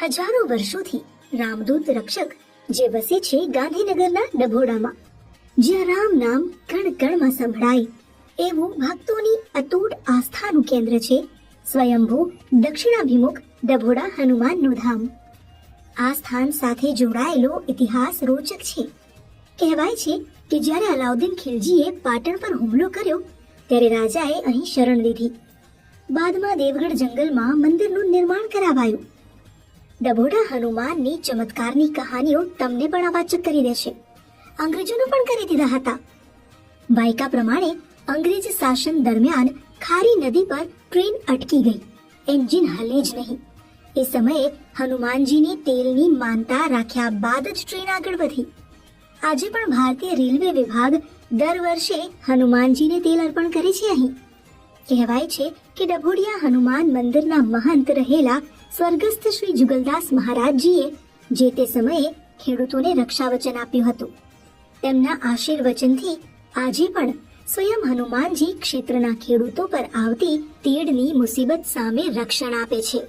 હજારો વર્ષોથી રામદૂત રક્ષક જે વસે છે ગાંધીનગરના ડભોડામાં, જ્યાં રામ નામ કણ કણમાં સંભળાય એવું ભક્તોની અતૂટ આસ્થાનું કેન્દ્ર છે સ્વયંભૂ દક્ષિણાભિમુખ ડભોડા હનુમાનનું ધામ. આ સ્થાન સાથે જોડાયેલો ઇતિહાસ રોચક છે. કહેવાય છે કે જ્યારે અલાઉદ્દીન ખિલજીએ પાટણ પર હુમલો કર્યો ત્યારે રાજાએ અહીં શરણ લીધી. બાદમાં દેવગઢ જંગલમાં મંદિરનું નિર્માણ કરાવાયું. ડભોડા હનુમાનની ચમત્કારની કહાનીઓ તમને પણ અવાચક કરી દેશે. અંગ્રેજોને પણ કરી દીધા હતા. વાયકા પ્રમાણે અંગ્રેજ શાસન દરમિયાન ખારી નદી પર ટ્રેન અટકી ગઈ, એન્જિન હલે જ નહીં. એ સમયે હનુમાનજીની તેલની માનતા રાખ્યા બાદ જ ટ્રેન આગળ વધી. આજે પણ ભારતીય રેલવે વિભાગ દર વર્ષે હનુમાનજીને તેલ અર્પણ કરે છે. અહીં કહેવાય છે કે ડભોડિયા હનુમાન મંદિરના મહંત રહેલા સ્વર્ગસ્થ શ્રી જુગલદાસ મહારાજજીએ જે તે સમયે ખેડૂતોને રક્ષાવચન આપ્યું હતું. તેમના આશીર્વચનથી આજે પણ સ્વયં હનુમાનજી ક્ષેત્રના ખેડૂતો પર આવતી તીડની મુસીબત સામે રક્ષણ આપે છે.